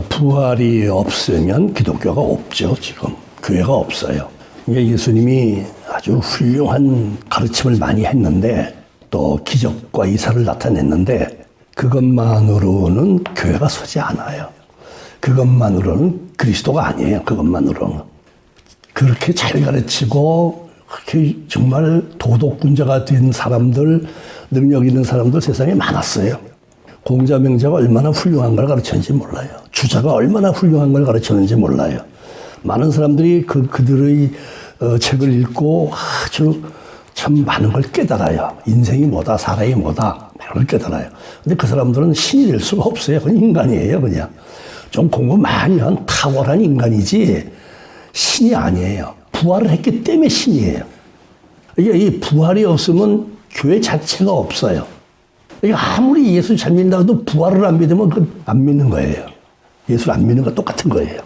부활이 없으면 기독교가 없죠, 지금. 교회가 없어요. 예수님이 아주 훌륭한 가르침을 많이 했는데, 또 기적과 이사를 나타냈는데, 그것만으로는 교회가 서지 않아요. 그것만으로는 그리스도가 아니에요, 그것만으로는. 그렇게 잘 가르치고, 그렇게 정말 도덕군자가 된 사람들, 능력 있는 사람들 세상에 많았어요. 공자명자가 얼마나 훌륭한 걸 가르쳤는지 몰라요. 주자가 얼마나 훌륭한 걸 가르쳤는지 몰라요. 많은 사람들이 그들의 책을 읽고 아주 참 많은 걸 깨달아요. 인생이 뭐다, 사람이 뭐다, 많은 걸 깨달아요. 근데 그 사람들은 신이 될 수가 없어요. 그건 인간이에요, 그냥. 좀 공부 많이 한 탁월한 인간이지 신이 아니에요. 부활을 했기 때문에 신이에요. 이게 이 부활이 없으면 교회 자체가 없어요. 아무리 예수 잘 믿는다고 해도 부활을 안 믿으면 안 믿는 거예요. 예수를 안 믿는 거 똑같은 거예요.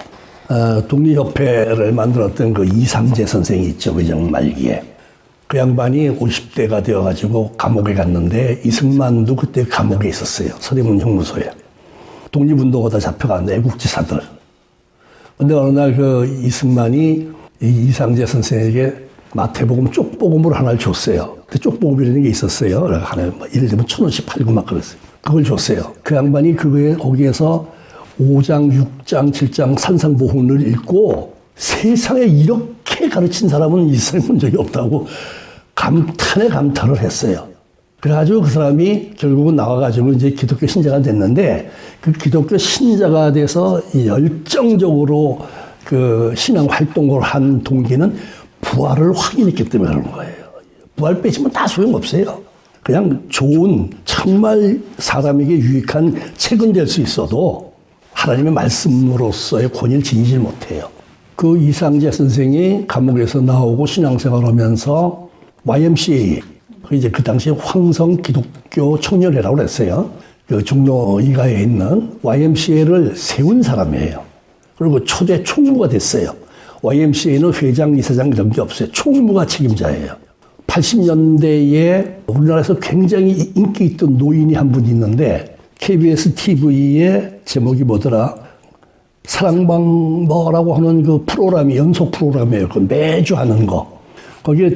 독립협회를 만들었던 그 이상재 선생이 있죠. 의정 말기에. 그 양반이 50대가 되어가지고 감옥에 갔는데 이승만도 그때 감옥에 있었어요. 서대문 형무소에. 독립운동하다 잡혀간 애국지사들. 근데 어느 날 그 이승만이 이상재 선생에게 마태복음 쪽복음을 하나를 줬어요. 그때 쪽복음이라는 게 있었어요. 하나에 예를 들면 1,000원씩 팔고 막 그랬어요. 그걸 줬어요. 그 양반이 거기에서 5장, 6장, 7장 산상보훈을 읽고 세상에 이렇게 가르친 사람은 이 세상에 본 적이 없다고 감탄에 감탄을 했어요. 그래가지고 그 사람이 결국은 나와가지고 이제 기독교 신자가 됐는데 그 기독교 신자가 돼서 열정적으로 그 신앙 활동을 한 동기는 부활을 확인했기 때문에 그런 거예요. 부활 빼지면 다 소용없어요. 그냥 좋은 정말 사람에게 유익한 책은 될 수 있어도 하나님의 말씀으로서의 권위를 지니질 못해요. 그 이상재 선생이 감옥에서 나오고 신앙생활을 하면서 YMCA, 이제 그 당시에 황성 기독교 청년회라고 그랬어요. 그 종로 이가에 있는 YMCA를 세운 사람이에요. 그리고 초대 총무가 됐어요. YMCA는 회장, 이사장 이런 게 없어요. 총무가 책임자예요. 80년대에 우리나라에서 굉장히 인기 있던 노인이 한 분 있는데 KBS TV의 제목이 뭐더라? 사랑방뭐라고 하는 그 프로그램이 연속 프로그램이에요. 그 매주 하는 거. 거기에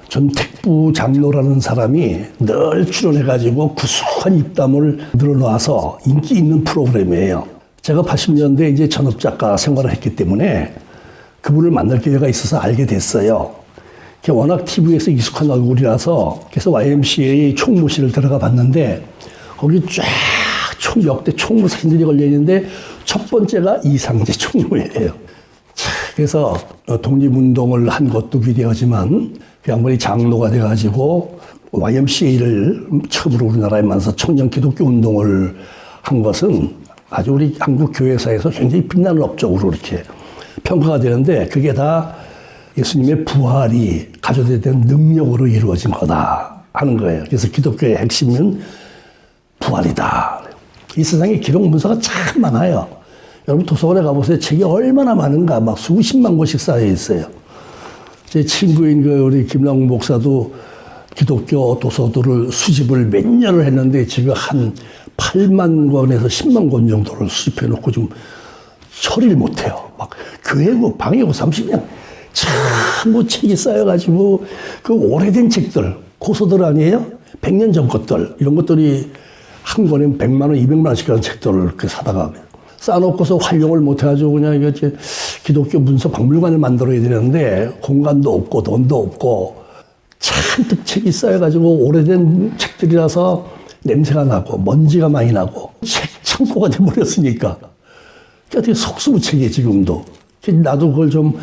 전택부 장로라는 사람이 늘 출연해가지고 구수한 입담을 늘어놔서 인기 있는 프로그램이에요. 제가 80년대에 이제 전업작가 생활을 했기 때문에 그분을 만날 기회가 있어서 알게 됐어요. 워낙 TV에서 익숙한 얼굴이라서 그래서 YMCA 총무실을 들어가 봤는데 거기 쫙 역대 총무 사진들이 걸려있는데 첫 번째가 이상재 총무예요. 그래서 독립운동을 한 것도 비대하지만 그 양반이 장로가 돼가지고 YMCA를 처음으로 우리나라에 만나서 청년 기독교 운동을 한 것은 아주 우리 한국 교회사에서 굉장히 빛나는 업적으로 이렇게 평가가 되는데 그게 다 예수님의 부활이 가져야 되는 능력으로 이루어진 거다 하는 거예요. 그래서 기독교의 핵심은 부활이다. 이 세상에 기록 문서가 참 많아요. 여러분 도서관에 가보세요. 책이 얼마나 많은가 막 수십만 권씩 쌓여 있어요. 제 친구인 우리 김남국 목사도 기독교 도서들을 수집을 몇 년을 했는데 지금 한 8만 권에서 10만 권 정도를 수집해놓고 좀 처리를 못해요. 막 교회고 방이고 30년 참 책이 쌓여가지고 그 오래된 책들 고서들 아니에요? 100년 전 것들 이런 것들이 한 권에 100만 원, 200만 원씩 하는 책들을 이렇게 사다가 쌓아놓고서 활용을 못해가지고 그냥 이게 기독교 문서 박물관을 만들어야 되는데 공간도 없고 돈도 없고 잔뜩 책이 쌓여가지고 오래된 책들이라서 냄새가 나고 먼지가 많이 나고 책 창고가 돼버렸으니까 어떻게 속수무책이에요 지금도. 나도 그걸 좀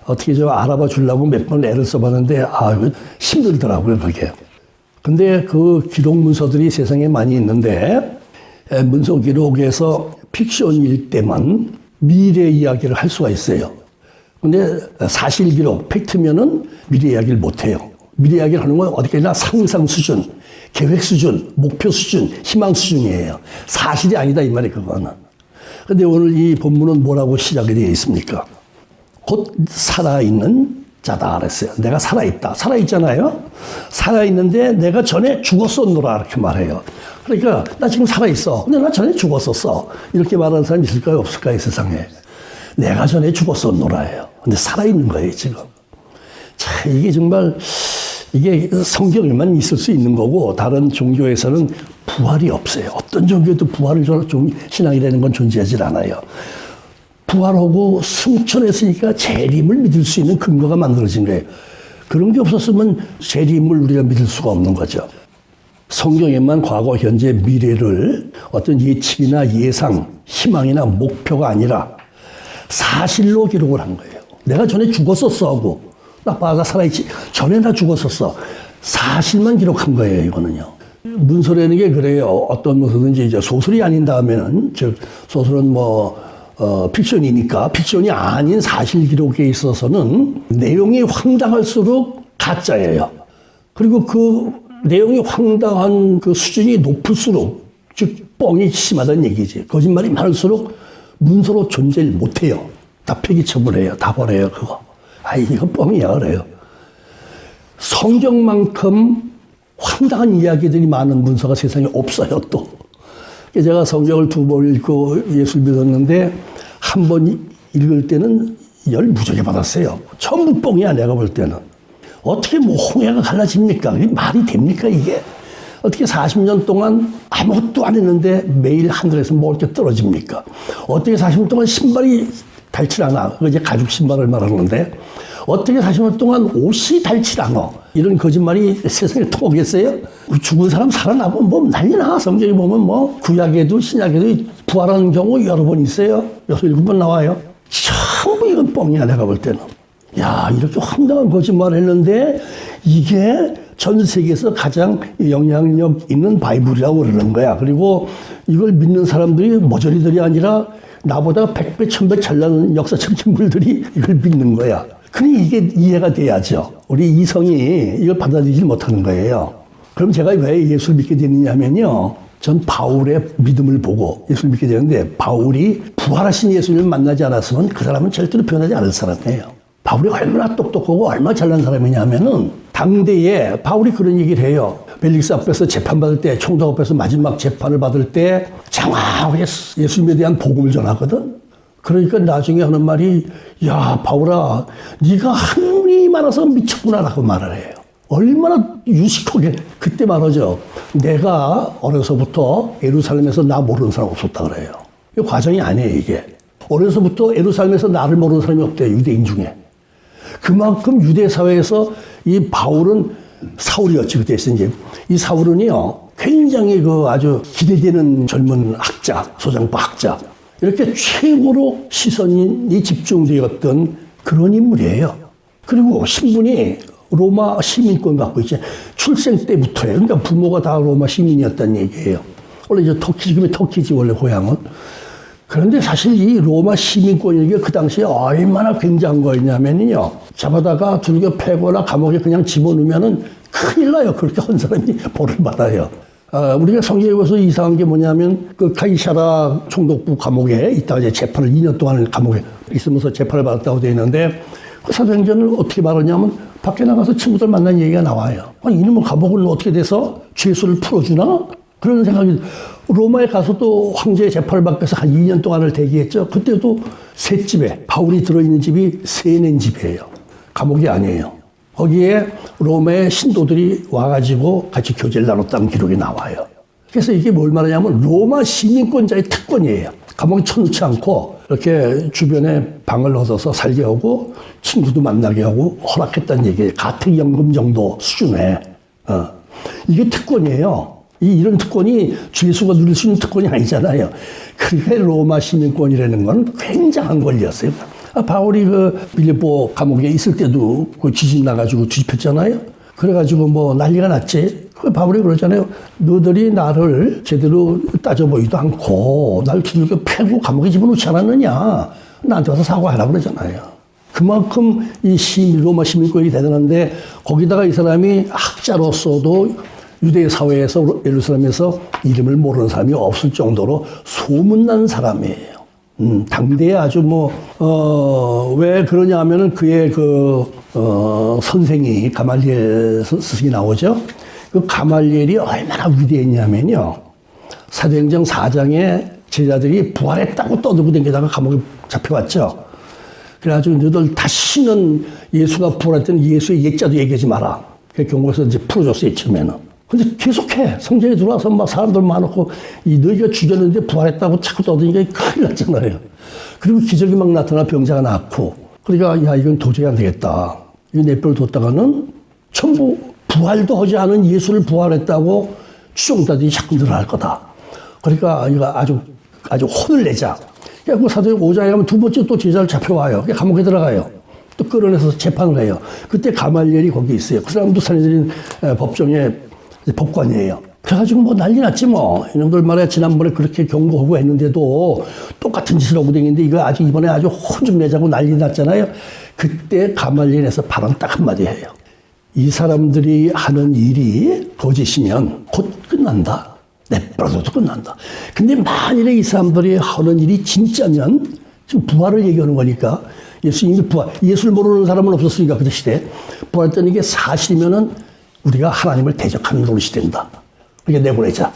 어떻게 좀 알아봐 주려고 몇 번 애를 써봤는데 힘들더라고요 그게. 근데 그 기록 문서들이 세상에 많이 있는데 문서 기록에서 픽션일 때만 미래 이야기를 할 수가 있어요. 근데 사실 기록, 팩트면은 미래 이야기를 못 해요. 미래 이야기를 하는 건 어디까지나 상상 수준, 계획 수준, 목표 수준, 희망 수준이에요. 사실이 아니다 이 말이 그거는. 근데 오늘 이 본문은 뭐라고 시작이 되어 있습니까? 곧 살아있는 자다 그랬어요. 내가 살아있다. 살아있잖아요. 살아있는데 내가 전에 죽었었노라 이렇게 말해요. 그러니까 나 지금 살아있어. 근데 나 전에 죽었었어. 이렇게 말하는 사람이 있을까요? 없을까요? 세상에. 내가 전에 죽었었노라예요. 근데 살아있는 거예요 지금. 자, 이게 정말 이게 성경에만 있을 수 있는 거고 다른 종교에서는 부활이 없어요. 어떤 종교에도 부활을 신앙이라는 건 존재하지 않아요. 부활하고 승천했으니까 재림을 믿을 수 있는 근거가 만들어진 거예요. 그런 게 없었으면 재림을 우리가 믿을 수가 없는 거죠. 성경에만 과거, 현재, 미래를 어떤 예측이나 예상, 희망이나 목표가 아니라 사실로 기록을 한 거예요. 내가 전에 죽었었어 하고 나빠가 살아있지. 전에 나 죽었었어. 사실만 기록한 거예요, 이거는요. 문서라는 게 그래요. 어떤 문서든지 이제 소설이 아닌 다음에는, 즉, 소설은 픽션이니까 픽션이 아닌 사실 기록에 있어서는 내용이 황당할수록 가짜예요. 그리고 그 내용이 황당한 그 수준이 높을수록, 즉, 뻥이 심하다는 얘기지. 거짓말이 많을수록 문서로 존재를 못해요. 다 폐기 처분해요. 다 버려요, 그거. 이거 뻥이야, 그래요. 성경만큼 황당한 이야기들이 많은 문서가 세상에 없어요, 또. 제가 성경을 2번 읽고 예수를 믿었는데, 한 번 읽을 때는 열 무지하게 받았어요. 전부 뻥이야, 내가 볼 때는. 어떻게 홍해가 갈라집니까? 이게 말이 됩니까, 이게? 어떻게 40년 동안 아무것도 안 했는데 매일 하늘에서 먹을 게 떨어집니까? 어떻게 40년 동안 신발이 닳질 않아? 그거 이제 가죽 신발을 말하는데, 어떻게 40년 동안 옷이 닳질 않아? 이런 거짓말이 세상에 통하겠어요? 죽은 사람 살아나고 난리나. 성경에 보면 구약에도 신약에도 부활하는 경우 여러 번 있어요. 6, 7번 나와요. 전부 이건 뻥이야, 내가 볼 때는. 야, 이렇게 황당한 거짓말을 했는데 이게 전 세계에서 가장 영향력 있는 바이블이라고 그러는 거야. 그리고 이걸 믿는 사람들이 머저리들이 아니라 나보다 100배, 1000배 잘나는 역사적 인물들이 이걸 믿는 거야. 그러니 이게 이해가 돼야죠. 우리 이성이 이걸 받아들이지 못하는 거예요. 그럼 제가 왜 예수를 믿게 됐느냐면요. 전 바울의 믿음을 보고 예수를 믿게 되는데, 바울이 부활하신 예수님을 만나지 않았으면 그 사람은 절대로 변하지 않을 사람이에요. 바울이 얼마나 똑똑하고 얼마나 잘난 사람이냐면은, 당대에 바울이 그런 얘기를 해요. 벨릭스 앞에서 재판받을 때, 총독 앞에서 마지막 재판을 받을 때 정확하게 예수님에 대한 복음을 전하거든. 그러니까 나중에 하는 말이, 야, 바울아, 네가 학문이 많아서 미쳤구나라고 말을 해요. 얼마나 유식하게. 그때 말하죠. 내가 어려서부터 예루살렘에서 나 모르는 사람 없었다 그래요. 이 과정이 아니에요, 이게. 어려서부터 예루살렘에서 나를 모르는 사람이 없대요, 유대인 중에. 그만큼 유대 사회에서 이 바울은 사울이었지, 그때 이제. 이 사울은요, 굉장히 아주 기대되는 젊은 학자, 소장파 학자. 이렇게 최고로 시선이 집중되었던 그런 인물이에요. 그리고 신분이 로마 시민권 갖고 있지. 출생 때부터예요. 그러니까 부모가 다 로마 시민이었다는 얘기예요. 원래 이제 지금의 터키지, 원래 고향은. 그런데 사실 이 로마 시민권이 그 당시에 얼마나 굉장한 거였냐면요. 잡아다가 두들겨 패거나 감옥에 그냥 집어넣으면은 큰일 나요. 그렇게 한 사람이 벌을 받아요. 우리가 성경에 보면서 이상한 게 뭐냐면, 그 카이사라 총독부 감옥에 있다가 이제 재판을 2년 동안 감옥에 있으면서 재판을 받았다고 되어 있는데, 그 사도행전을 어떻게 말하냐면, 밖에 나가서 친구들 만난 얘기가 나와요. 이놈은 감옥을 어떻게 돼서 죄수를 풀어주나? 그런 생각이. 로마에 가서 또 황제의 재판을 받기 위해서 한 2년 동안을 대기했죠. 그때도 셋집에, 바울이 들어있는 집이 세낸 집이에요. 감옥이 아니에요. 거기에 로마의 신도들이 와가지고 같이 교제를 나눴다는 기록이 나와요. 그래서 이게 뭘 말하냐면 로마 시민권자의 특권이에요. 감옥에 쳐넣지 않고 이렇게 주변에 방을 얻어서 살게 하고 친구도 만나게 하고 허락했다는 얘기예요. 가택연금 정도 수준에. 이게 특권이에요. 이런 특권이 죄수가 누릴 수 있는 특권이 아니잖아요. 그러니까 로마 시민권이라는 건 굉장한 권리였어요. 바울이 빌립보 감옥에 있을 때도 지진 나가지고 뒤집혔잖아요. 그래가지고 난리가 났지. 바울이 그러잖아요. 너희들이 나를 제대로 따져보지도 않고 날 두들겨 패고 감옥에 집어넣지 않았느냐. 나한테 와서 사과하라고 그러잖아요. 그만큼 로마 시민권이 대단한데, 거기다가 이 사람이 학자로서도 유대 사회에서, 예루살렘에서 이름을 모르는 사람이 없을 정도로 소문난 사람이에요. 당대에 아주 왜 그러냐 하면은 그의 선생이 가말리엘 스승이 나오죠. 그 가말리엘이 얼마나 위대했냐면요. 사도행전 4장에 제자들이 부활했다고 떠들고 다니다가 감옥에 잡혀왔죠. 그래가지고 너희들 다시는 예수가 부활했던 예수의 옛자도 얘기하지 마라. 그 경고에서 이제 풀어줬어요, 처음에는. 근데 계속해. 성전에 들어와서 막 사람들 많고, 너희가 죽였는데 부활했다고 자꾸 떠드니까 큰일 났잖아요. 그리고 기적이 막 나타나 병자가 낫고. 그러니까, 야, 이건 도저히 안 되겠다. 이 내뼈를 뒀다가는 전부 부활도 하지 않은 예수를 부활했다고 추종자들이 자꾸 늘어날 거다. 그러니까 이거 아주 혼을 내자. 그래서 사도행 5장에 가면 두 번째 또 제자를 잡혀와요. 감옥에 들어가요. 또 끌어내서 재판을 해요. 그때 가말리엘이 거기 있어요. 그 사람도 산헤드린 법정의 법관이에요. 그래가지고 뭐 난리 났지 뭐. 이놈들 말이야 지난번에 그렇게 경고하고 했는데도 똑같은 짓을 하고 다니는데 이거 아주 이번에 아주 혼 좀 내자고 난리 났잖아요. 그때 가말리엘에서 발언 딱 한마디 해요. 이 사람들이 하는 일이 거짓이면 곧 끝난다. 내버려둬도 끝난다. 근데 만일에 이 사람들이 하는 일이 진짜면 지금 부활을 얘기하는 거니까 예수님이 부활, 예수를 모르는 사람은 없었으니까 그 시대에 부활했던 이게 사실이면은 우리가 하나님을 대적하는 노릇이 된다. 그러니까 내보내자.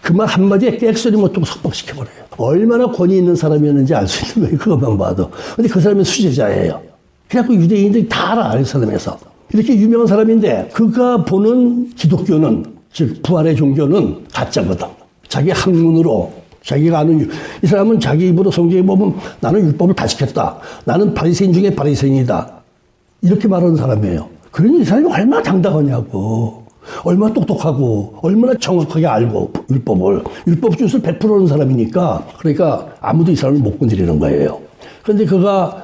그 말 한마디에 객소리 못 두고 석방시켜버려요. 얼마나 권위 있는 사람이었는지 알 수 있는 거예요. 그것만 봐도. 근데 그 사람은 수제자예요. 그래갖고 유대인들이 다 알아, 예루살렘에서. 이렇게 유명한 사람인데 그가 보는 기독교는, 즉 부활의 종교는 가짜거든. 자기 학문으로 자기가 아는 이 사람은 자기 입으로 성경에 보면 나는 율법을 다 지켰다. 나는 바리새인 중에 바리새인이다. 이렇게 말하는 사람이에요. 그러니 이 사람이 얼마나 당당하냐고. 얼마나 똑똑하고 얼마나 정확하게 알고 율법 주스를 100%는 사람이니까 그러니까 아무도 이 사람을 못 건드리는 거예요. 그런데 그가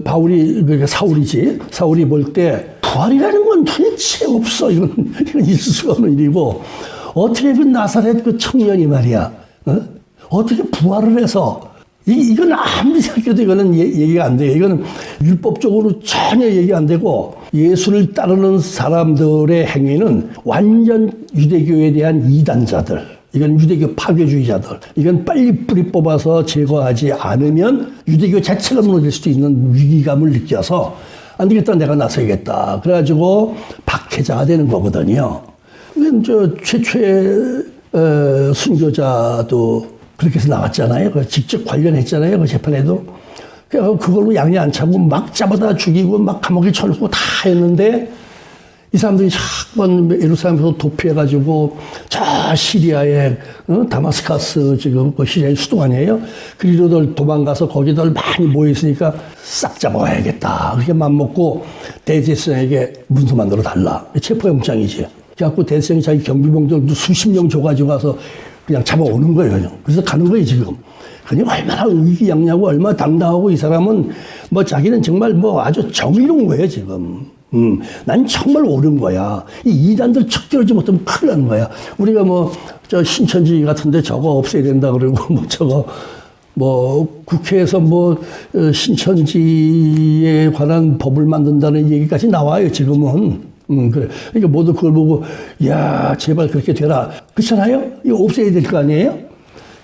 바울이 그러니까 사울이 볼 때 부활이라는 건 도대체 없어. 이건 있을 수가 없는 일이고 어떻게 그 나사렛 그 청년이 말이야. 어떻게 부활을 해서 이건 아무리 생각해도 이거는 얘기가 안 돼요. 이거는 율법적으로 전혀 얘기 안 되고 예수를 따르는 사람들의 행위는 완전 유대교에 대한 이단자들. 이건 유대교 파괴주의자들. 이건 빨리 뿌리 뽑아서 제거하지 않으면 유대교 자체가 무너질 수도 있는 위기감을 느껴서 안 되겠다, 내가 나서야겠다. 그래가지고 박해자가 되는 거거든요. 최초의 순교자도 그렇게 해서 나왔잖아요. 직접 관련했잖아요. 그 재판에도. 그걸로 양이 안 차고 막 잡아다 죽이고 막 감옥에 쳐넣고 다 했는데 이 사람들이 자꾸 예루살렘에서 도피해가지고 저 시리아의 다마스카스 지금 그 시리아의 수도 아니에요. 그리로들 도망가서 거기들 많이 모여있으니까 싹 잡아가야겠다. 그렇게 맘먹고 대제사장에게 문서 만들어 달라. 체포영장이지. 그래갖고 대제사장이 자기 경비병들도 수십 명 줘가지고 가서 그냥 잡아오는 거예요. 그냥. 그래서 가는 거예요, 지금. 그러니 얼마나 의기양양하고 얼마나 당당하고 이 사람은 뭐 자기는 정말 뭐 아주 정의로운 거예요, 지금. 난 정말 옳은 거야. 이 이단들 척결하지 못하면 큰일 나는 거야. 우리가 저 신천지 같은데 저거 없애야 된다 그러고 국회에서 신천지에 관한 법을 만든다는 얘기까지 나와요, 지금은. 그래. 그러니까 모두 그걸 보고, 야, 제발 그렇게 되라. 그렇잖아요? 이거 없애야 될 거 아니에요?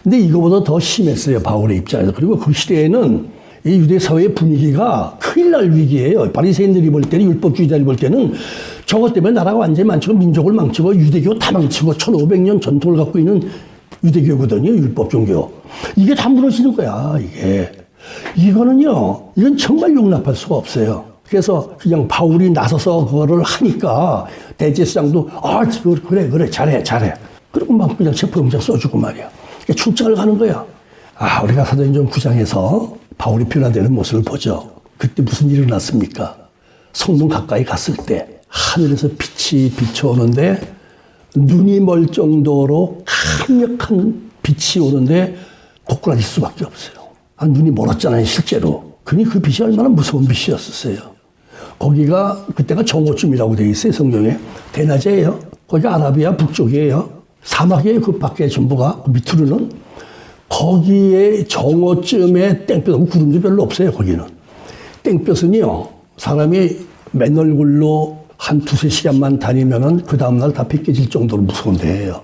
근데 이거보다 더 심했어요, 바울의 입장에서. 그리고 그 시대에는 이 유대 사회의 분위기가 큰일 날 위기예요. 바리새인들이 볼 때는, 율법주의자들이 볼 때는 저것 때문에 나라가 완전히 망치고 민족을 망치고 유대교 다 망치고 1500년 전통을 갖고 있는 유대교거든요, 율법 종교. 이게 다 무너지는 거야, 이게. 이건 정말 용납할 수가 없어요. 그래서 그냥 바울이 나서서 그거를 하니까 대제사장도 그래 잘해. 그리고 막 그냥 체포영장 써주고 말이야. 그러니까 출장을 가는 거야. 우리가 사도행전 9장에서 바울이 변화되는 모습을 보죠. 그때 무슨 일이 일어났습니까? 성문 가까이 갔을 때 하늘에서 빛이 비춰오는데 눈이 멀 정도로 강력한 빛이 오는데 고꾸라질 수밖에 없어요. 눈이 멀었잖아요, 실제로. 그러니 그 빛이 얼마나 무서운 빛이었었어요. 거기가 그때가 정오쯤이라고 되어 있어요, 성경에. 대낮이에요. 거기가 아라비아 북쪽이에요. 사막이에요, 그 밖에 전부가. 그 밑으로는. 거기에 정오쯤에 땡볕하고 구름도 별로 없어요, 거기는. 땡볕은요, 사람이 맨 얼굴로 한 두세 시간만 다니면은 그 다음날 다 벗겨질 정도로 무서운 데예요.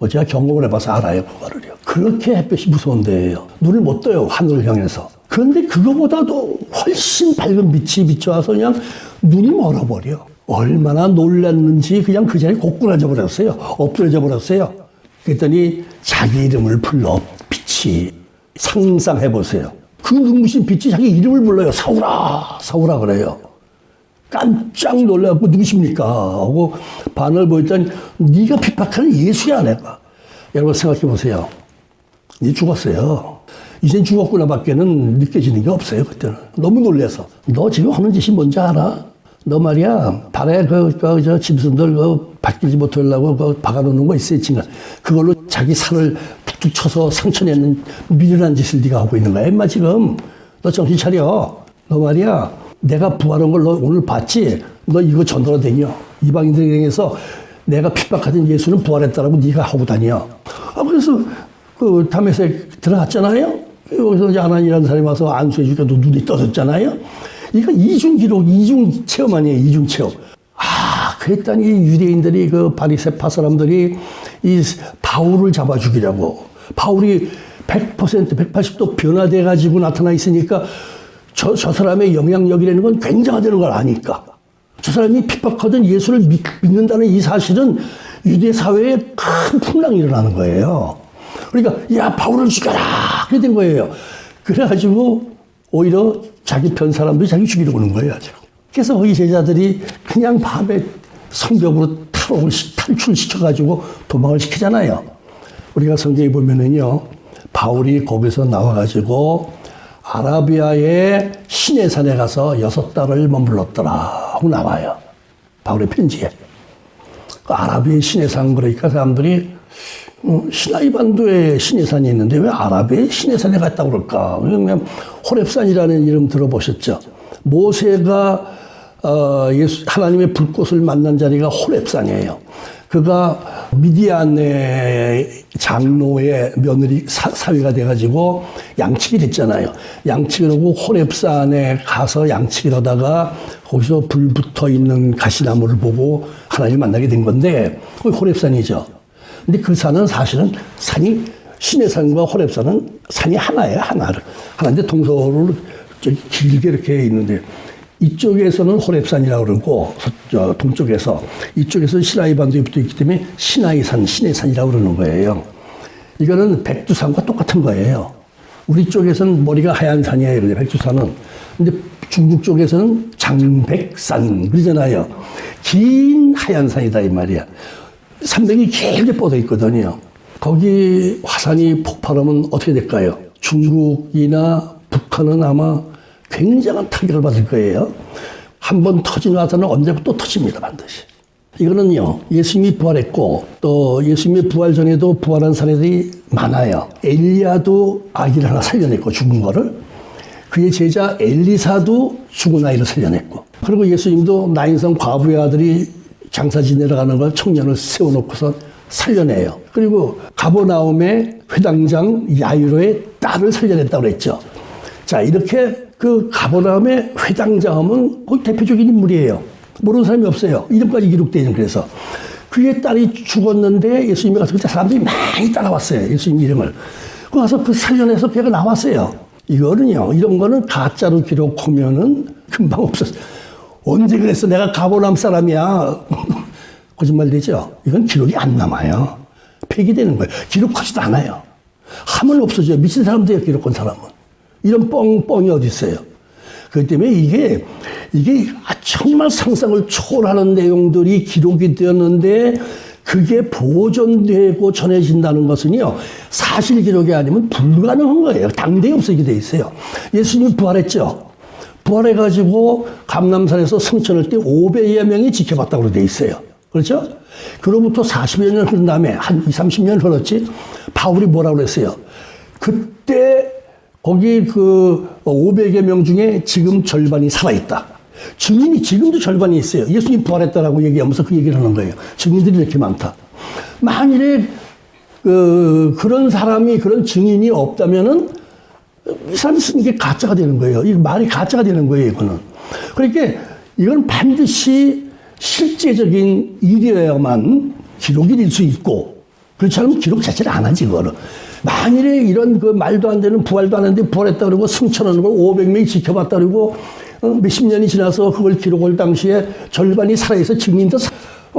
제가 경험을 해봐서 알아요, 그거를요. 그렇게 햇볕이 무서운 데예요. 눈을 못 떠요, 하늘을 향해서. 그런데 그거보다도 훨씬 밝은 빛이 비춰와서 그냥 눈이 멀어버려. 얼마나 놀랐는지 그냥 그 자리에 고꾸라져 버렸어요. 엎드려져 버렸어요. 그랬더니 자기 이름을 불러 빛이. 상상해보세요. 그 눈부신 빛이 자기 이름을 불러요. 사울아, 사울아 그래요. 깜짝 놀라고 누구십니까? 하고 반을 보였더니 네가 핍박하는 예수야 내가. 여러분 생각해보세요. 네 죽었어요. 이젠 죽었구나 밖에는 느껴지는 게 없어요. 그때는. 너무 놀라서. 너 지금 하는 짓이 뭔지 알아? 너 말이야 발에 저 짐승들 바뀌지 못하려고 박아놓는 거 있어요. 지금 그걸로 자기 살을 툭툭 쳐서 상처내는 미련한 짓을 네가 하고 있는 거야. 임마 지금. 너 정신 차려. 너 말이야 내가 부활한 걸 너 오늘 봤지? 너 이거 전도로 다녀. 이방인들에게 행해서 내가 핍박하던 예수는 부활했다라고 네가 하고 다녀. 그래서 그 담에색 들어갔잖아요. 여기서 이제 하나님이라는 사람이 와서 안수해 주니까 눈이 떠졌잖아요. 이거 이중 기록, 이중 체험 아니에요. 이중 체험. 그랬더니 유대인들이 그 바리새파 사람들이 이 바울을 잡아 죽이려고. 바울이 100%, 180도 변화돼 가지고 나타나 있으니까 저 사람의 영향력이라는 건 굉장하다는 걸 아니까. 저 사람이 핍박하던 예수를 믿는다는 이 사실은 유대 사회에 큰 풍랑이 일어나는 거예요. 그러니까 야 바울을 죽여라 그래 된 거예요. 그래가지고 오히려 자기 편 사람들이 자기 죽이려고 하는 거예요. 아주. 그래서 거기 제자들이 그냥 밤에 성벽으로 탈출시켜가지고 도망을 시키잖아요. 우리가 성경에 보면은요 바울이 거기서 나와가지고 아라비아의 시내산에 가서 6달을 머물렀더라 하고 나와요. 바울의 편지에. 그 아라비아의 시내산 그러니까 사람들이 시나이 반도에 시내산이 있는데 왜 아라비아의 시내산에 갔다고 그럴까? 그냥 호렙산이라는 이름 들어보셨죠? 모세가 하나님의 불꽃을 만난 자리가 호렙산이에요. 그가 미디안의 장로의 며느리 사위가 돼가지고 양치기를 했잖아요. 양치기를 하고 호렙산에 가서 양치기를 하다가 거기서 불 붙어 있는 가시나무를 보고 하나님을 만나게 된 건데 그게 호렙산이죠. 근데 그 산은 사실은 산이 시내산과 호렙산은 산이 하나예요. 하나인데 동서로 길게 이렇게 있는데 이쪽에서는 호렙산이라고 그러고 동쪽에서 이쪽에서는 시나이 반도에 붙어 있기 때문에 시나이산, 시내산이라고 그러는 거예요. 이거는 백두산과 똑같은 거예요. 우리 쪽에서는 머리가 하얀 산이에요. 백두산은. 근데 중국 쪽에서는 장백산 그러잖아요. 긴 하얀 산이다 이 말이야. 산맥이 길게 뻗어 있거든요. 거기 화산이 폭발하면 어떻게 될까요? 중국이나 북한은 아마 굉장한 타격을 받을 거예요. 한번 터진 화산은 언제고 또 터집니다. 반드시. 이거는요. 예수님이 부활했고 또 예수님의 부활 전에도 부활한 사례들이 많아요. 엘리야도 아기를 하나 살려냈고 죽은 거를. 그의 제자 엘리사도 죽은 아이를 살려냈고. 그리고 예수님도 나인성 과부의 아들이 장사 지내러 가는 걸 청년을 세워놓고서 살려내요. 그리고 가버나움의 회당장 야이로의 딸을 살려냈다고 그랬죠. 자, 이렇게 그 가버나움의 회당장은 거의 대표적인 인물이에요. 모르는 사람이 없어요. 이름까지 기록되어 있는 그래서. 그의 딸이 죽었는데 예수님이 가서 그때 사람들이 많이 따라왔어요. 예수님 이름을. 그래서 그 살려내서 걔가 나왔어요. 이거는요, 이런 거는 가짜로 기록하면은 금방 없었어요. 언제 그랬어? 내가 가버나움 사람이야. 거짓말 되죠? 이건 기록이 안 남아요. 폐기되는 거예요. 기록하지도 않아요. 하면 없어져요. 미친 사람들이에요, 기록한 사람은. 이런 뻥이 어디 있어요? 그렇기 때문에 이게 정말 상상을 초월하는 내용들이 기록이 되었는데 그게 보존되고 전해진다는 것은요, 사실 기록이 아니면 불가능한 거예요. 당대에 없어지게 돼 있어요. 예수님이 부활했죠. 부활해가지고 감람산에서 성천할 때 500여 명이 지켜봤다고 돼 있어요. 그렇죠? 그로부터 40여 년 흐른 다음에 한 20, 30년 흘렀지. 바울이 뭐라고 그랬어요? 그때 거기 그 500여 명 중에 지금 절반이 살아있다. 증인이 지금도 절반이 있어요. 예수님 부활했다라고 얘기하면서 그 얘기를 하는 거예요. 증인들이 이렇게 많다. 만일에 그런 사람이 그런 증인이 없다면은 이 사람이 쓰는 게 가짜가 되는 거예요. 이 말이 가짜가 되는 거예요, 이거는. 그러니까 이건 반드시 실제적인 일이어야만 기록이 될 수 있고, 그렇지 않으면 기록 자체를 안 하지, 그거를. 만일에 이런 그 말도 안 되는 부활도 안 했는데 부활했다 그러고 승천하는 걸 500명이 지켜봤다 그러고 몇십 년이 지나서 그걸 기록할 당시에 절반이 살아있어 증인도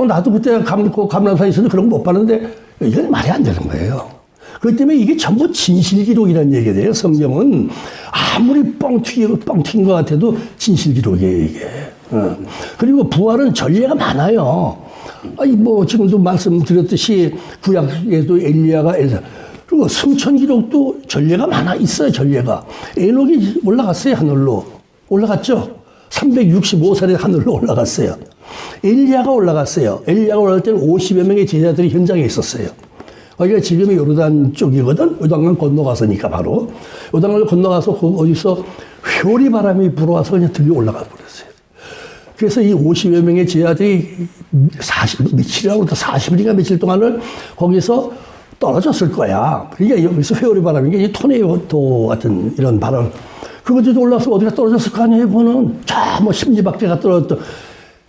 나도 그때 감람산에 있었는데 그런 거 못 봤는데 이건 말이 안 되는 거예요. 그렇기 때문에 이게 전부 진실 기록이라는 얘기가 돼요. 성경은 아무리 뻥튀긴 것 같아도 진실 기록이에요, 이게. 그리고 부활은 전례가 많아요. 아니, 뭐, 지금도 말씀드렸듯이 구약에도 엘리야가 그리고 승천 기록도 전례가 많아 있어요, 전례가. 에녹이 올라갔어요, 하늘로. 올라갔죠? 365살에 하늘로 올라갔어요. 엘리야가 올라갔어요. 엘리야가 올라갈 때는 50여 명의 제자들이 현장에 있었어요. 거기가 지금의 요르단 쪽이거든. 요단강 건너가서니까 바로. 요단강을 건너가서 어디서 회오리 바람이 불어와서 그냥 들려 올라가 버렸어요. 그래서 이 50여 명의 제자들이 며칠이라고 40일인가 며칠 동안을 거기서 떨어졌을 거야. 그러니까 여기서 회오리 바람이 게 토네이도 같은 이런 바람. 그것도 올라서 어디가 떨어졌을 거 아니에요, 그거는. 뭐 심지밖에가 떨어졌던.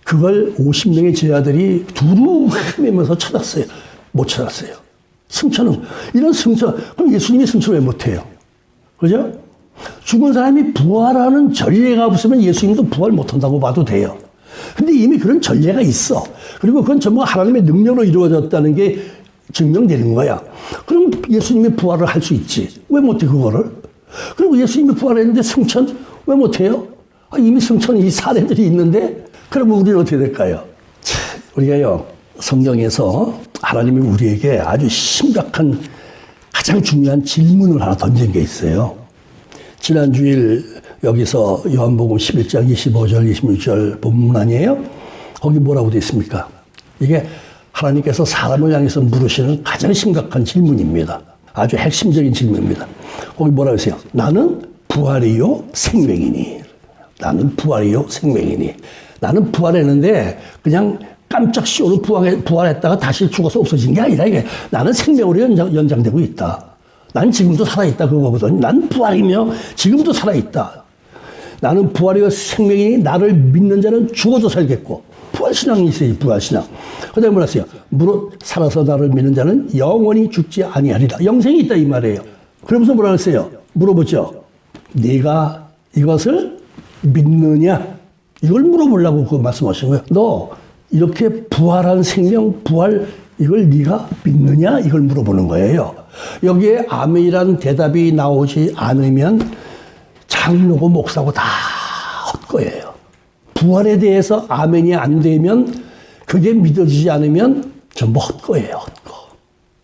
그걸 50명의 제자들이 두루 헤매면서 찾았어요. 못 찾았어요. 승천은. 이런 승천. 그럼 예수님이 승천을 왜 못해요? 그죠? 죽은 사람이 부활하는 전례가 없으면 예수님도 부활 못한다고 봐도 돼요. 근데 이미 그런 전례가 있어. 그리고 그건 전부 하나님의 능력으로 이루어졌다는 게 증명되는 거야. 그럼 예수님이 부활을 할 수 있지. 왜 못해, 그거를? 그리고 예수님이 부활했는데 승천 왜 못해요? 이미 승천 이 사례들이 있는데, 그러면 우리는 어떻게 될까요? 우리가요, 성경에서 하나님이 우리에게 아주 심각한 가장 중요한 질문을 하나 던진 게 있어요. 지난 주일 여기서 요한복음 11장 25절, 26절 본문 아니에요? 거기 뭐라고 되어 있습니까? 이게 하나님께서 사람을 향해서 물으시는 가장 심각한 질문입니다. 아주 핵심적인 질문입니다. 거기 뭐라고 했어요? 나는 부활이요 생명이니. 나는 부활이요 생명이니. 나는 부활했는데 그냥 깜짝 시오로 부활했다가 다시 죽어서 없어진 게 아니라 이게 나는 생명으로 연장되고 있다. 난 지금도 살아있다 그거거든. 난 부활이며 지금도 살아있다. 나는 부활이요 생명이니 나를 믿는 자는 죽어도 살겠고. 부활신앙이 있어요. 부활신앙. 그 다음에 뭐라 했어요? 살아서 나를 믿는 자는 영원히 죽지 아니하리라. 영생이 있다 이 말이에요. 그러면서 뭐라 했어요? 물어보죠. 네가 이것을 믿느냐? 이걸 물어보려고 그 말씀하신 거예요. 너 이렇게 부활한 생명, 부활 이걸 네가 믿느냐? 이걸 물어보는 거예요. 여기에 아멘이라는 대답이 나오지 않으면 장로고 목사고 다 헛거예요. 부활에 대해서 아멘이 안 되면 그게 믿어지지 않으면 전부 헛거예요. 헛거.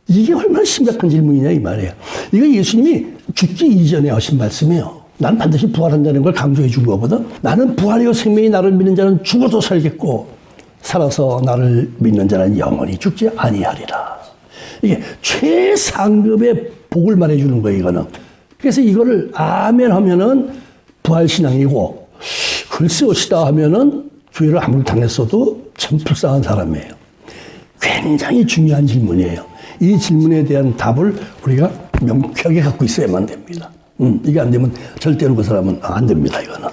이게 얼마나 심각한 질문이냐 이 말이에요. 이거 예수님이 죽기 이전에 하신 말씀이에요. 난 반드시 부활한다는 걸 강조해 준 거거든. 나는 부활이요 생명이 나를 믿는 자는 죽어도 살겠고 살아서 나를 믿는 자는 영원히 죽지 아니하리라. 이게 최상급의 복을 말해주는 거예요, 이거는. 그래서 이거를 아멘 하면은 부활신앙이고, 글쎄오시다 하면은 교회를 아무리 당했어도 참 불쌍한 사람이에요. 굉장히 중요한 질문이에요. 이 질문에 대한 답을 우리가 명쾌하게 갖고 있어야만 됩니다. 이게 안 되면 절대로 그 사람은 안 됩니다, 이거는.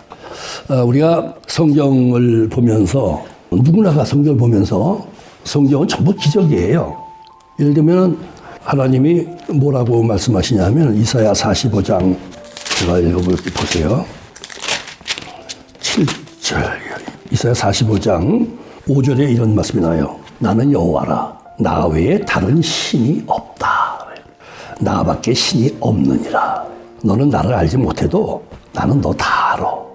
우리가 성경을 보면서, 누구나가 성경을 보면서 성경은 전부 기적이에요. 예를 들면 하나님이 뭐라고 말씀하시냐면 이사야 45장 제가 읽어볼게요. 보세요. 7절 이사야 45장 5절에 이런 말씀이 나와요. 나는 여호와라. 나 외에 다른 신이 없다. 나밖에 신이 없느니라. 너는 나를 알지 못해도 나는 너 다 알아.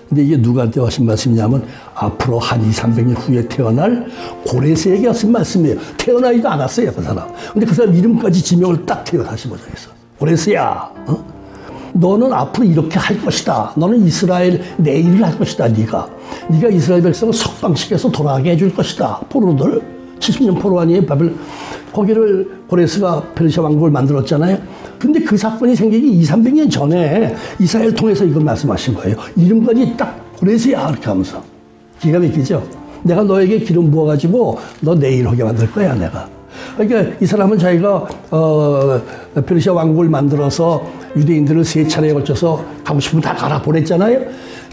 근데 이게 누구한테 하신 말씀이냐면 앞으로 한 200~300년 후에 태어날 고레스에게 하신 말씀이에요. 태어나지도 않았어요, 그 사람. 근데 그 사람 이름까지 지명을 딱 태워 45장에서. 고레스야, 너는 앞으로 이렇게 할 것이다. 너는 이스라엘 내 일을 할 것이다, 네가 이스라엘 백성을 석방시켜서 돌아가게 해줄 것이다. 포로들 70년 포로 아니에요, 바벨. 거기를 고레스가 페르시아 왕국을 만들었잖아요. 근데 그 사건이 생기기 200~300년 전에 이스라엘 통해서 이걸 말씀하신 거예요. 이름까지 딱 고레스야 이렇게 하면서. 기가 막히죠? 내가 너에게 기름 부어가지고 너 내 일 하게 만들 거야, 내가. 그러니까 이 사람은 자기가 페르시아 왕국을 만들어서 유대인들을 3차례에 걸쳐서 가고 싶으면 다 가라 보냈잖아요.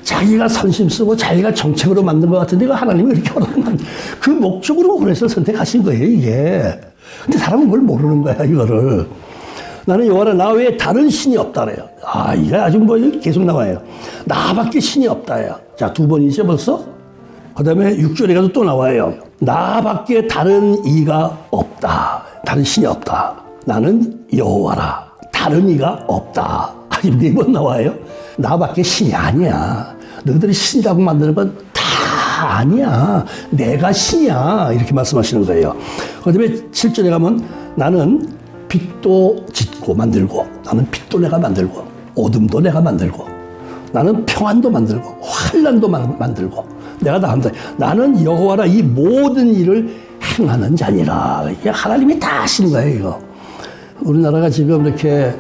자기가 선심 쓰고 자기가 정책으로 만든 것 같은데 그 하나님이 그렇게 하라면 그 목적으로 고레스를 선택하신 거예요, 이게. 근데 사람은 뭘 모르는 거야, 이거를. 나는 여호와라 나 외에 다른 신이 없다래요. 아, 이게 아주 뭐 계속 나와요. 나밖에 신이 없다요. 자, 두 번이죠 벌써. 그다음에 6절에 가서 또 나와요. 나밖에 다른 이가 없다. 다른 신이 없다. 나는 여호와라. 다른 이가 없다. 아직 4번 나와요. 나밖에 신이 아니야. 너희들이 신이라고 만드는 건 다 아니야. 내가 신이야. 이렇게 말씀하시는 거예요. 그다음에 7절에 가면 나는 빛도 짓고 만들고, 나는 빛도 내가 만들고, 어둠도 내가 만들고, 나는 평안도 만들고, 환란도 만들고, 내가 다 한다. 나는 여호와라 이 모든 일을 행하는 자니라. 이게 하나님이 다 하시는 거예요, 이거. 우리나라가 지금 이렇게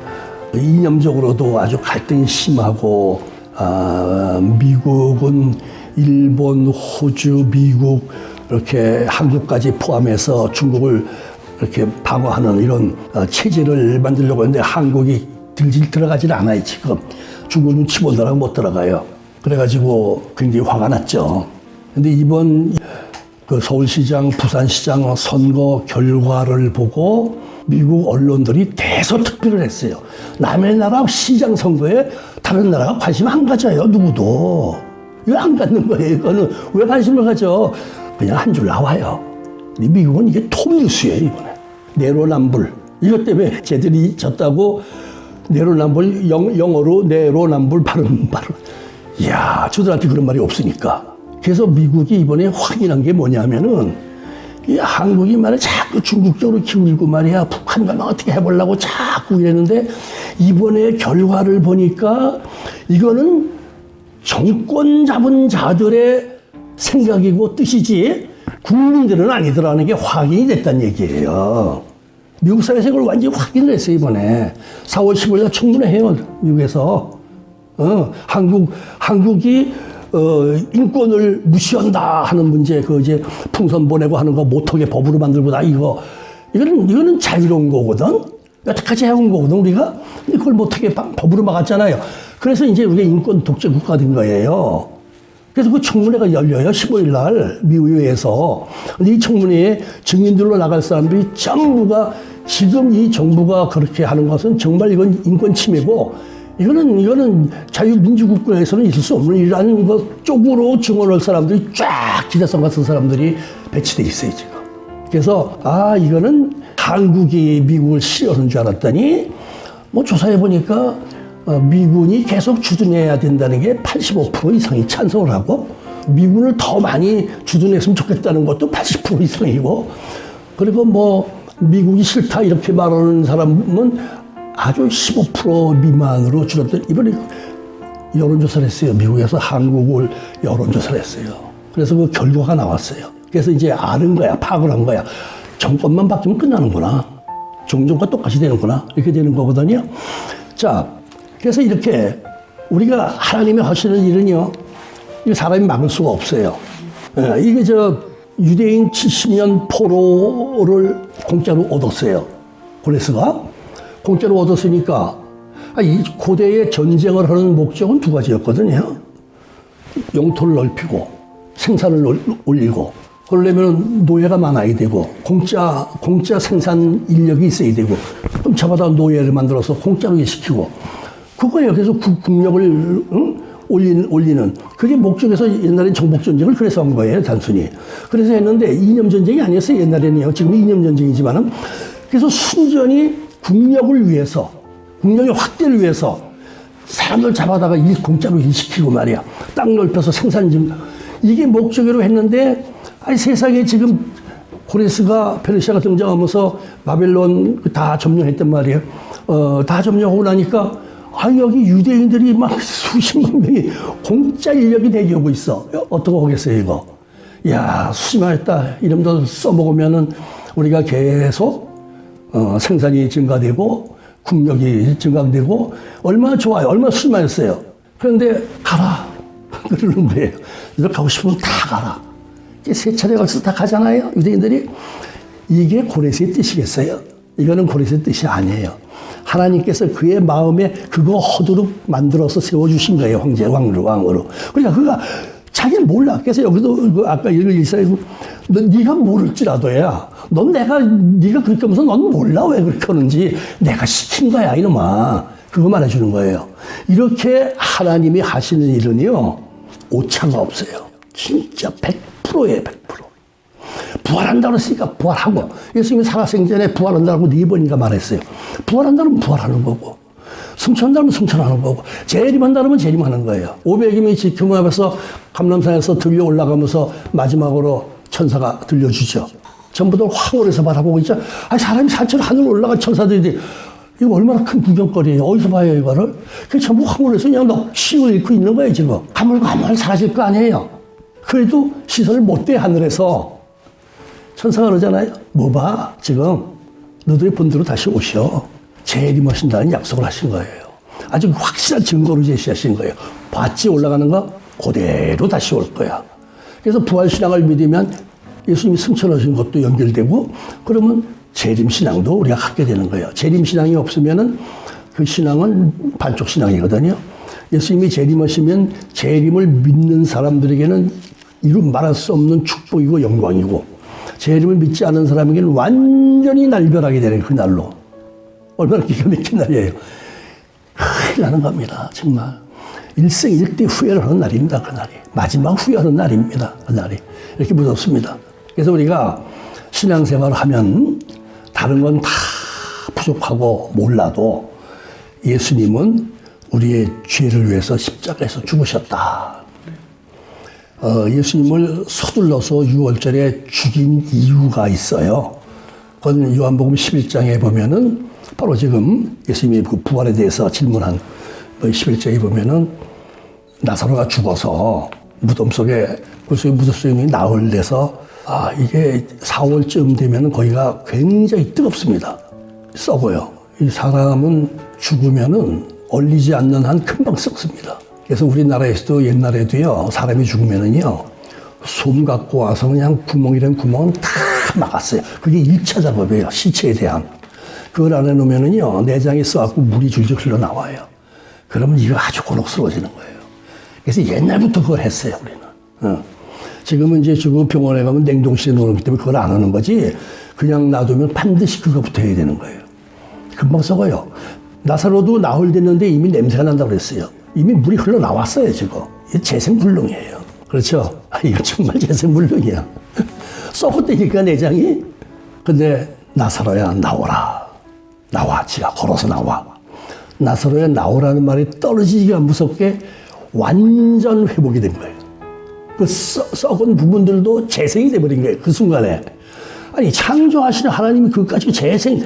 이념적으로도 아주 갈등이 심하고, 미국은 일본, 호주, 미국, 이렇게 한국까지 포함해서 중국을 이렇게 방어하는 이런 체제를 만들려고 했는데 한국이 들어가질 않아요, 지금. 중국 눈치 보느라고 못 들어가요. 그래가지고 굉장히 화가 났죠. 근데 이번 그 서울시장, 부산시장 선거 결과를 보고 미국 언론들이 대서특필을 했어요. 남의 나라 시장 선거에 다른 나라가 관심 안 가져요, 누구도. 왜 안 갖는 거예요, 이거는. 왜 관심을 가져? 그냥 한 줄 나와요. 미국은 이게 톱뉴스예요, 이번에. 내로남불. 이것 때문에 쟤들이 졌다고 내로남불, 영어로 내로남불 발음. 이야, 저들한테 그런 말이 없으니까. 그래서 미국이 이번에 확인한 게 뭐냐면은, 이 한국이 말이야 자꾸 중국적으로 기울고 말이야 북한과 어떻게 해보려고 자꾸 이랬는데 이번에 결과를 보니까 이거는 정권 잡은 자들의 생각이고 뜻이지 국민들은 아니더라는 게 확인이 됐다는 얘기예요. 미국 사회에서 이걸 완전히 확인을 했어요, 이번에. 4월 15일 날 청문회 해요, 미국에서. 한국이 인권을 무시한다 하는 문제, 이제 풍선 보내고 하는 거 못하게 법으로 만들고 이거는 자유로운 거거든? 여태까지 해온 거거든, 우리가? 근데 그걸 못하게 법으로 막았잖아요. 그래서 이제 우리가 인권 독재 국가가 된 거예요. 그래서 그 청문회가 열려요, 15일 날, 미의회에서. 근데 이 청문회에 증인들로 나갈 사람들이 전부가 지금 이 정부가 그렇게 하는 것은 정말 이건 인권 침해고 이거는 자유민주국가에서는 있을 수 없는 일이라는 것 쪽으로 증언할 사람들이 쫙 기자성 같은 사람들이 배치돼 있어요, 지금. 그래서, 이거는 한국이 미국을 싫어하는 줄 알았더니, 뭐 조사해보니까, 미군이 계속 주둔해야 된다는 게 85% 이상이 찬성을 하고, 미군을 더 많이 주둔했으면 좋겠다는 것도 80% 이상이고, 그리고 뭐, 미국이 싫다 이렇게 말하는 사람은 아주 15% 미만으로 줄었더니 이번에 여론조사를 했어요. 미국에서 한국을 여론조사를 했어요. 그래서 그 결과가 나왔어요. 그래서 이제 아는 거야, 파악을 한 거야. 정권만 바뀌면 끝나는구나. 종전과 똑같이 되는구나. 이렇게 되는 거거든요. 자, 그래서 이렇게 우리가 하나님이 하시는 일은요, 이거 사람이 막을 수가 없어요. 이게 유대인 70년 포로를 공짜로 얻었어요. 고레스가. 공짜로 얻었으니까 이 고대의 전쟁을 하는 목적은 두 가지였거든요. 영토를 넓히고 생산을 올리고 그러려면 노예가 많아야 되고 공짜 생산 인력이 있어야 되고 그럼 잡아다 노예를 만들어서 공짜로 시키고 그거예요. 그래서 국력을 올리는 그게 목적에서 옛날엔 정복전쟁을 그래서 한 거예요, 단순히. 그래서 했는데 이념전쟁이 아니었어요, 옛날에는요. 지금 이념전쟁이지만은. 그래서 순전히 국력을 위해서, 국력의 확대를 위해서 사람들 잡아다가 공짜로 일시키고 말이야. 땅 넓혀서 생산 좀. 이게 목적으로 했는데, 세상에 지금 고레스가 페르시아가 등장하면서 바벨론 다 점령했단 말이에요. 다 점령하고 나니까, 여기 유대인들이 막 수십만 명이 공짜 인력이 대기하고 있어. 어떻게 하겠어요, 이거? 야, 수심하였다. 이름도 써먹으면은 우리가 계속 생산이 증가되고 국력이 증가되고 얼마나 좋아요. 얼마나 수심하였어요. 그런데 가라. 그러는 거예요. 그래서 가고 싶으면 다 가라. 세 차례 걸쳐서 다 가잖아요. 유대인들이. 이게 고레스의 뜻이겠어요? 이거는 고레스의 뜻이 아니에요. 하나님께서 그의 마음에 그거 허두룩 만들어서 세워주신 거예요. 왕으로. 그러니까 그가 자기는 몰라. 그래서 여기도 아까 이런 일사에서 네가 모를지라도야. 네가 그렇게 하면서 넌 몰라 왜 그렇게 하는지 내가 시킨 거야 이놈아. 그거 말해주는 거예요. 이렇게 하나님이 하시는 일은요 오차가 없어요. 진짜 100%예요. 100%. 부활한다고 했으니까 부활하고 예수님이 살아생전에 부활한다고 4번인가 말했어요. 부활한다면 부활하는 거고 승천한다면 승천하는 거고 재림한다면 재림하는 거예요. 500임이 지금 앞에서 감람산에서 들려 올라가면서 마지막으로 천사가 들려주죠. 전부들 황홀해서 바라보고 있죠. 아니 사람이 산처럼 하늘로 올라간 천사들이 이거 얼마나 큰 구경거리예요. 어디서 봐요 이거를? 그게 전부 황홀해서 그냥 넋을 잃고 있는 거예요 지금. 가물가물 사라질 거 아니에요. 그래도 시선을 못 대 하늘에서 천사가 그러잖아요. 뭐 봐 지금 너들의 본대로 다시 오셔. 재림하신다는 약속을 하신 거예요. 아주 확실한 증거로 제시하신 거예요. 봤지 올라가는 거? 그대로 다시 올 거야. 그래서 부활신앙을 믿으면 예수님이 승천하신 것도 연결되고 그러면 재림신앙도 우리가 갖게 되는 거예요. 재림신앙이 없으면은 그 신앙은 반쪽신앙이거든요. 예수님이 재림하시면 재림을 믿는 사람들에게는 이루 말할 수 없는 축복이고 영광이고 재림을 믿지 않은 사람에게는 완전히 날벼락이 되는 그 날로. 얼마나 기가 막힌 날이에요. 큰일 나는 겁니다. 정말. 일생일대 후회를 하는 날입니다. 그 날이. 마지막 후회하는 날입니다. 그 날이. 이렇게 무섭습니다. 그래서 우리가 신앙생활을 하면 다른 건 다 부족하고 몰라도 예수님은 우리의 죄를 위해서 십자가에서 죽으셨다. 예수님을 서둘러서 6월절에 죽인 이유가 있어요. 그건 요한복음 11장에 보면은 바로 지금 예수님이 그 부활에 대해서 질문한 11장에 보면은 나사로가 죽어서 무덤 속에 무덤 속에 나흘 돼서 이게 4월쯤 되면은 거기가 굉장히 뜨겁습니다. 썩어요. 이 사람은 죽으면은 얼리지 않는 한 금방 썩습니다. 그래서 우리나라에서도 옛날에도요 사람이 죽으면은요 솜 갖고 와서 그냥 구멍이란 구멍은 다 막았어요. 그게 1차 작업이에요. 시체에 대한. 그걸 안에 놓으면은요 내장이 써갖고 물이 줄줄 흘러나와요. 그러면 이거 아주 곤혹스러워지는 거예요. 그래서 옛날부터 그걸 했어요 우리는. 지금은 이제 지금 병원에 가면 냉동실에 놓기 때문에 그걸 안 하는 거지 그냥 놔두면 반드시 그거부터 해야 되는 거예요. 금방 썩어요. 나사로도 나흘 됐는데 이미 냄새가 난다고 그랬어요. 이미 물이 흘러나왔어요 지금. 이게 재생불능이에요. 그렇죠? 이거 정말 재생불능이야. 썩었다니까 내장이. 근데 나사로야 나오라. 나와. 지가 걸어서 나와. 나사로야 나오라는 말이 떨어지기가 무섭게 완전 회복이 된 거예요. 그 썩은 부분들도 재생이 돼버린 거예요. 그 순간에. 아니 창조하시는 하나님이 그까지 재생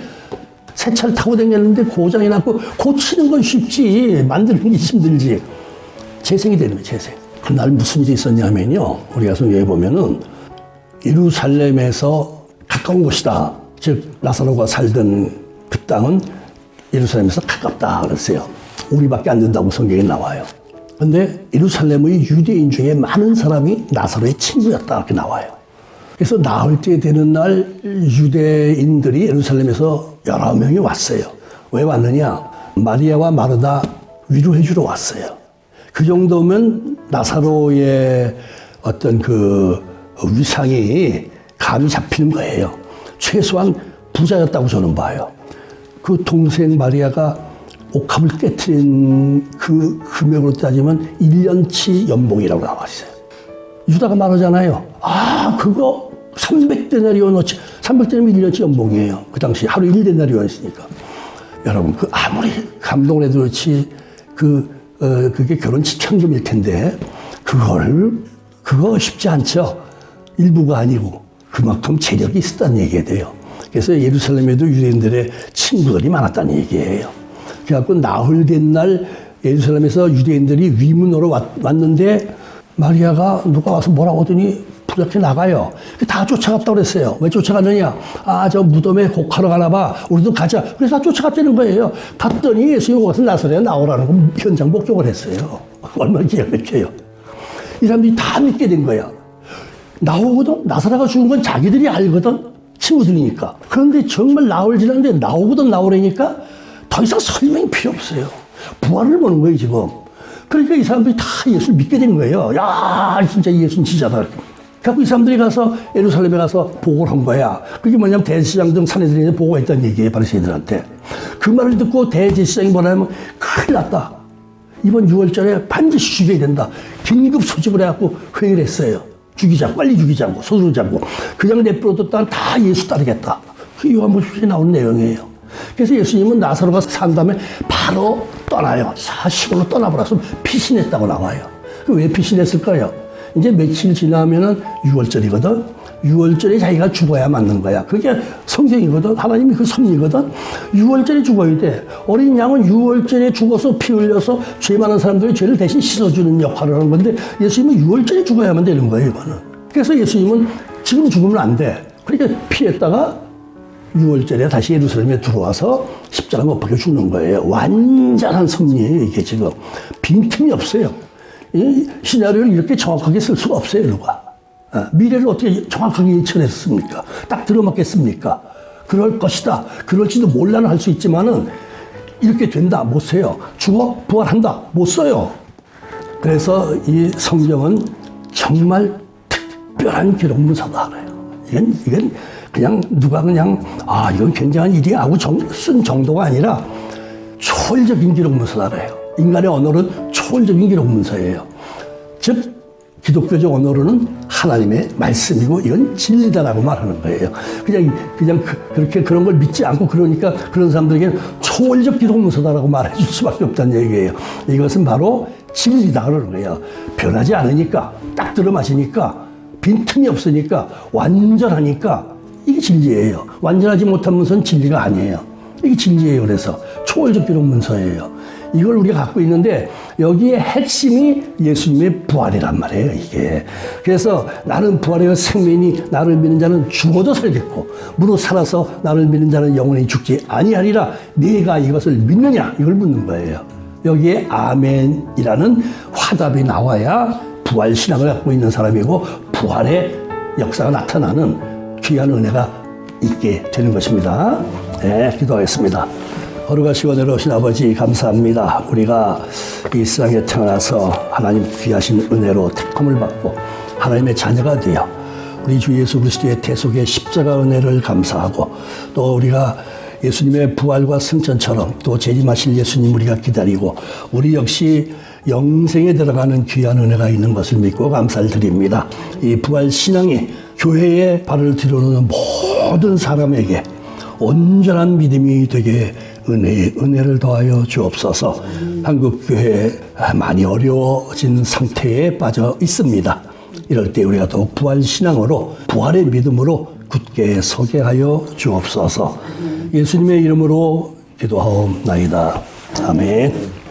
새 차를 타고 다녔는데 고장이 났고 고치는 건 쉽지 만드는 게 힘들지. 재생이 되는 거예요. 재생. 그날 무슨 일이 있었냐면요. 우리가 성경에 보면은 예루살렘에서 가까운 곳이다. 즉 나사로가 살던 그 땅은 예루살렘에서 가깝다 그랬어요. 우리밖에 안 된다고 성경에 나와요. 근데 예루살렘의 유대인 중에 많은 사람이 나사로의 친구였다 이렇게 나와요. 그래서 나흘 때 되는 날 유대인들이 예루살렘에서 여러 명이 왔어요. 왜 왔느냐? 마리아와 마르다 위로해 주러 왔어요. 그 정도면 나사로의 어떤 그 위상이 감이 잡히는 거예요. 최소한 부자였다고 저는 봐요. 그 동생 마리아가 옥합을 깨트린 그 금액으로 따지면 1년치 연봉이라고 나와 있어요. 유다가 말하잖아요. 그거 300데나리온어치, 300데나리온 1년치 연봉이에요. 그 당시 하루 1데나리온이었으니까. 여러분, 그 아무리 감동을 해도 그렇지, 그게 결혼 지참금일 텐데, 그거 쉽지 않죠. 일부가 아니고, 그만큼 재력이 있었다는 얘기가 돼요. 그래서 예루살렘에도 유대인들의 친구들이 많았다는 얘기예요. 그래갖고 나흘 된 날 예루살렘에서 유대인들이 위문으로 왔는데 마리아가 누가 와서 뭐라고 하더니 부르게 나가요. 다 쫓아갔다고 그랬어요. 왜 쫓아갔느냐? 저 무덤에 곡하러 가나 봐. 우리도 가자. 그래서 다 쫓아갔다는 거예요. 갔더니 예수님이 와서 나사렛에 나오라는 거 현장 목격을 했어요. 얼마나 기가 막혀요. 이 사람들이 다 믿게 된 거야. 나오거든. 나사렛가 죽은 건 자기들이 알거든. 친구들이니까. 그런데 정말 나흘 지났는데 나오거든 나오라니까 더 이상 설명이 필요 없어요. 부활을 보는 거예요 지금. 그러니까 이 사람들이 다 예수를 믿게 된 거예요. 야, 진짜 예수는 진짜다. 그래서 이 사람들이 가서 예루살렘에 가서 보고를 한 거야. 그게 뭐냐면 대제사장 등 산헤드린에 보고했다는 얘기예요. 바리새인들한테. 그 말을 듣고 대제사장이 뭐냐면 큰일 났다. 이번 6월절에 반드시 죽여야 된다. 긴급 소집을 해갖고 회의를 했어요. 죽이자고, 빨리 죽이자고, 서두르자고. 그냥 내버려뒀다간 다 예수 따르겠다. 그게 요한복음에 나오는 내용이에요. 그래서 예수님은 나사로가 산 다음에 바로 떠나요. 시골로 떠나버려서 피신했다고 나와요. 왜 피신했을까요? 이제 며칠 지나면은 6월절이거든. 6월절에 자기가 죽어야 맞는 거야. 그게 성경이거든. 하나님이 그 섭리거든. 6월절에 죽어야 돼. 어린 양은 6월절에 죽어서 피 흘려서 죄 많은 사람들의 죄를 대신 씻어주는 역할을 하는 건데 예수님은 6월절에 죽어야만 되는 거예요, 이거는. 그래서 예수님은 지금 죽으면 안 돼. 그러니까 피했다가 6월절에 다시 예루살렘에 들어와서 십자가 못 박혀 죽는 거예요. 완전한 섭리예요, 이게 지금. 빈틈이 없어요. 이 시나리오를 이렇게 정확하게 쓸 수가 없어요, 누가. 미래를 어떻게 정확하게 예측했습니까? 딱 들어맞겠습니까? 그럴 것이다. 그럴지도 몰라는 할 수 있지만은 이렇게 된다. 못 써요. 죽어? 부활한다. 못 써요. 그래서 이 성경은 정말 특별한 기록 문서다. 이건 그냥 누가 그냥 이건 굉장한 일이야 하고 쓴 정도가 아니라 초월적인 기록 문서다 그래요. 인간의 언어는 초월적인 기록 문서예요. 즉 기독교적 언어로는 하나님의 말씀이고 이건 진리다라고 말하는 거예요. 그냥 그렇게 그런 걸 믿지 않고 그러니까 그런 사람들에게는 초월적 기록 문서다라고 말해 줄 수밖에 없다는 얘기예요. 이것은 바로 진리다 그러는 거예요. 변하지 않으니까 딱 들어맞으니까 빈틈이 없으니까 완전하니까 이게 진리예요. 완전하지 못한 문서는 진리가 아니에요. 이게 진리예요. 그래서 초월적 기록 문서예요. 이걸 우리가 갖고 있는데 여기에 핵심이 예수님의 부활이란 말이에요, 이게. 그래서 나는 부활이요 생명이니 나를 믿는 자는 죽어도 살겠고 무릇 살아서 나를 믿는 자는 영원히 죽지 아니하리라. 네가 이것을 믿느냐? 이걸 묻는 거예요. 여기에 아멘이라는 화답이 나와야 부활 신앙을 갖고 있는 사람이고 부활의 역사가 나타나는 귀한 은혜가 있게 되는 것입니다. 네, 기도하겠습니다. 거룩하시고 내려오신 아버지 감사합니다. 우리가 이 세상에 태어나서 하나님 귀하신 은혜로 택함을 받고 하나님의 자녀가 되어 우리 주 예수 그리스도의 대속의 십자가 은혜를 감사하고 또 우리가 예수님의 부활과 승천처럼 또 재림하실 예수님 우리가 기다리고 우리 역시 영생에 들어가는 귀한 은혜가 있는 것을 믿고 감사를 드립니다. 이 부활 신앙이 교회에 발을 들여놓는 모든 사람에게 온전한 믿음이 되게 은혜를 더하여 주옵소서. 한국교회 많이 어려워진 상태에 빠져 있습니다. 이럴 때 우리가 더욱 부활 신앙으로 부활의 믿음으로 굳게 서게 하여 주옵소서. 예수님의 이름으로 기도하옵나이다. 아멘.